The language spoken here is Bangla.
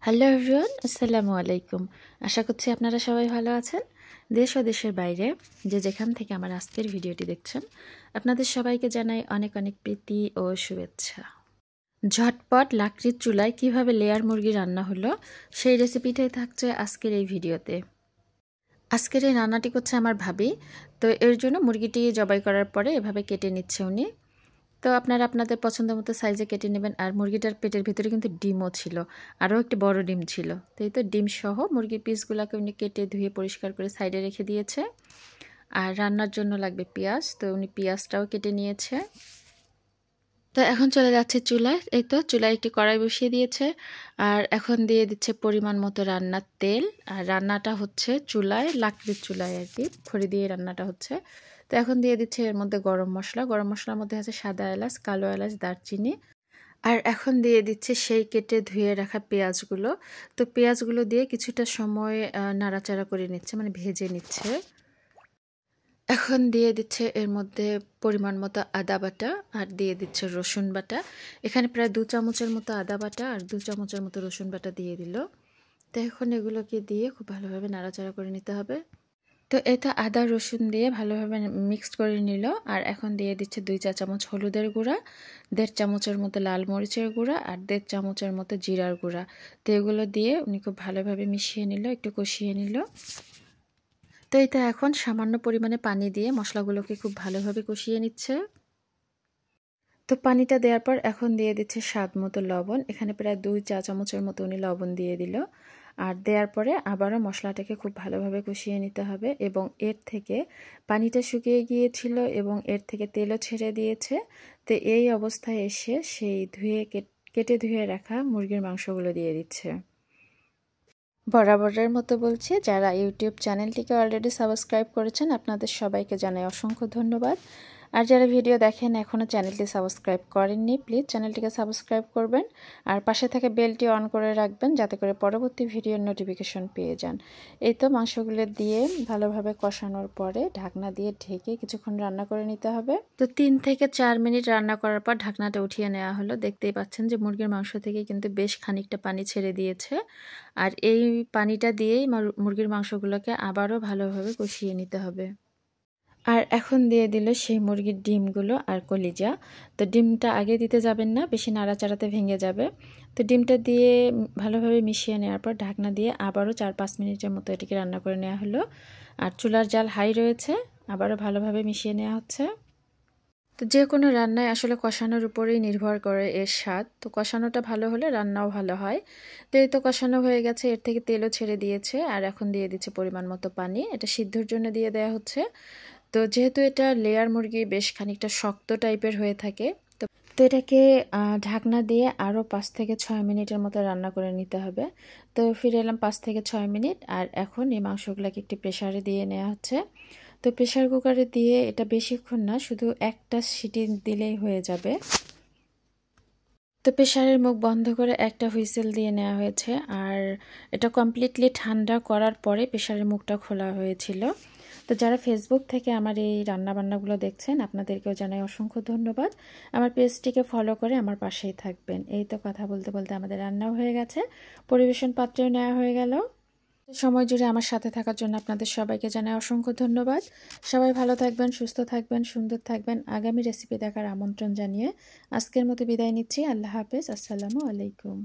হ্যালো এভরিওয়ান, আসসালামু আলাইকুম। আশা করছি আপনারা সবাই ভালো আছেন। দেশ ও দেশের বাইরে যে যেখান থেকে আমার আজকের ভিডিওটি দেখছেন, আপনাদের সবাইকে জানাই অনেক অনেক প্রীতি ও শুভেচ্ছা। ঝটপট লাকড়ির চুলায় কিভাবে লেয়ার মুরগি রান্না হলো সেই রেসিপিটাই থাকছে আজকের এই ভিডিওতে। আজকের এই রান্নাটি করছে আমার ভাবি। তো এর জন্য মুরগিটি জবাই করার পরে এভাবে কেটে নিচ্ছে উনি। তো আপনারা আপনাদের পছন্দ মতো সাইজে কেটে নেবেন। আর মুরগিটার পেটের ভিতরে কিন্তু ডিমও ছিল, আরও একটি বড় ডিম ছিল। তো এই তো ডিম সহ মুরগির পিসগুলোকে উনি কেটে ধুয়ে পরিষ্কার করে সাইডে রেখে দিয়েছে। আর রান্নার জন্য লাগবে পেঁয়াজ, তো উনি পেঁয়াজটাও কেটে নিয়েছে। তো এখন চলে যাচ্ছে চুলায়। এই তো চুলায় একটি কড়াই বসিয়ে দিয়েছে, আর এখন দিয়ে দিচ্ছে পরিমাণ মতো রান্নার তেল। আর রান্নাটা হচ্ছে চুলায়, লাকড়ির চুলায় আর কি, খড়ি দিয়ে রান্নাটা হচ্ছে। তো এখন দিয়ে দিচ্ছে এর মধ্যে গরম মশলা। গরম মশলার মধ্যে আছে সাদা এলাচ, কালো এলাচ, দারচিনি। আর এখন দিয়ে দিচ্ছে সেই কেটে ধুয়ে রাখা পেঁয়াজগুলো। তো পেঁয়াজগুলো দিয়ে কিছুটা সময় নাড়াচাড়া করে নিচ্ছে, মানে ভেজে নিচ্ছে। এখন দিয়ে দিচ্ছে এর মধ্যে পরিমাণ মতো আদা বাটা, আর দিয়ে দিচ্ছে রসুন বাটা। এখানে প্রায় 2 চামচের মতো আদা বাটা আর 2 চামচের মতো রসুন বাটা দিয়ে দিল। তো এখন এগুলোকে দিয়ে খুব ভালোভাবে নাড়াচাড়া করে নিতে হবে। তো এটা আদা রসুন দিয়ে ভালোভাবে মিক্সড করে নিল। আর এখন দিয়ে দিচ্ছে 2 চা চামচ হলুদের গুঁড়া, 1.5 চামচের মতো লাল মরিচের গুঁড়া, আর 1.5 চামচের মতো জিরার গুঁড়া। তো এগুলো দিয়ে উনি খুব ভালোভাবে মিশিয়ে নিল, একটু কষিয়ে নিল। তো এটা এখন সামান্য পরিমাণে পানি দিয়ে মশলাগুলোকে খুব ভালোভাবে কষিয়ে নিচ্ছে। তো পানিটা দেওয়ার পর এখন দিয়ে দিচ্ছে স্বাদ মতো লবণ। এখানে প্রায় 2 চা চামচের মতো উনি লবণ দিয়ে দিল। আর দেওয়ার পরে আবারও মশলাটাকে খুব ভালোভাবে কষিয়ে নিতে হবে। এবং এর থেকে পানিটা শুকিয়ে গিয়েছিল এবং এর থেকে তেলও ছেড়ে দিয়েছে। তো এই অবস্থায় এসে সেই কেটে ধুয়ে রাখা মুরগির মাংসগুলো দিয়ে দিচ্ছে। বরাবরের মতো বলছি, যারা ইউটিউব চ্যানেলটিকে অলরেডি সাবস্ক্রাইব করেছেন আপনাদের সবাইকে জানাই অসংখ্য ধন্যবাদ। আর যারা ভিডিও দেখেন এখনও চ্যানেলটি সাবস্ক্রাইব করেননি, প্লিজ চ্যানেলটিকে সাবস্ক্রাইব করবেন। আর পাশে থেকে বেলটি অন করে রাখবেন, যাতে করে পরবর্তী ভিডিওর নোটিফিকেশন পেয়ে যান। এই তো মাংসগুলো দিয়ে ভালোভাবে কষানোর পরে ঢাকনা দিয়ে ঢেকে কিছুক্ষণ রান্না করে নিতে হবে। তো 3 থেকে 4 মিনিট রান্না করার পর ঢাকনাটা উঠিয়ে নেওয়া হলো। দেখতেই পাচ্ছেন যে মুরগির মাংস থেকে কিন্তু বেশ খানিকটা পানি ছেড়ে দিয়েছে। আর এই পানিটা দিয়েই মুরগির মাংসগুলোকে আবারও ভালোভাবে কষিয়ে নিতে হবে। আর এখন দিয়ে দিল সেই মুরগির ডিমগুলো আর কলিজা। তো ডিমটা আগে দিতে যাবেন না, বেশি নাড়াচাড়াতে ভেঙে যাবে। তো ডিমটা দিয়ে ভালোভাবে মিশিয়ে নেওয়ার পর ঢাকনা দিয়ে আবারও 4-5 মিনিটের মতো এটিকে রান্না করে নেওয়া হলো। আর চুলার জাল হাই রয়েছে, আবারও ভালোভাবে মিশিয়ে নেওয়া হচ্ছে। তো যে কোনো রান্নায় আসলে কষানোর উপরেই নির্ভর করে এর স্বাদ। তো কষানোটা ভালো হলে রান্নাও ভালো হয়। তো এই তো কষানো হয়ে গেছে, এর থেকে তেলও ছেড়ে দিয়েছে। আর এখন দিয়ে দিচ্ছে পরিমাণ মতো পানি, এটা সিদ্ধর জন্য দিয়ে দেওয়া হচ্ছে। তো যেহেতু এটা লেয়ার মুরগি বেশ খানিকটা শক্ত টাইপের হয়ে থাকে, তো এটাকে ঢাকনা দিয়ে আরও 5 থেকে 6 মিনিটের মতো রান্না করে নিতে হবে। তো ফিরে এলাম 5 থেকে 6 মিনিট। আর এখন এই মাংসগুলোকে একটি প্রেসারে দিয়ে নেওয়া হচ্ছে। তো প্রেসার কুকারে দিয়ে এটা বেশিক্ষণ না, শুধু একটা সিটি দিলেই হয়ে যাবে। তো প্রেসারের মুখ বন্ধ করে একটা হুইসেল দিয়ে নেওয়া হয়েছে। আর এটা কমপ্লিটলি ঠান্ডা করার পরে প্রেসারের মুখটা খোলা হয়েছিল। তো যারা ফেসবুক থেকে আমার এই রান্নাবান্নাগুলো দেখছেন আপনাদেরকেও জানাই অসংখ্য ধন্যবাদ। আমার পেজটিকে ফলো করে আমার পাশেই থাকবেন। এই তো কথা বলতে বলতে আমাদের রান্নাও হয়ে গেছে, পরিবেশন পাত্রেও নেওয়া হয়ে গেল। সময় জুড়ে আমার সাথে থাকার জন্য আপনাদের সবাইকে জানাই অসংখ্য ধন্যবাদ। সবাই ভালো থাকবেন, সুস্থ থাকবেন, সুন্দর থাকবেন। আগামী রেসিপি দেখার আমন্ত্রণ জানিয়ে আজকের মতো বিদায় নিচ্ছি। আল্লাহ হাফেজ, আসসালামু আলাইকুম।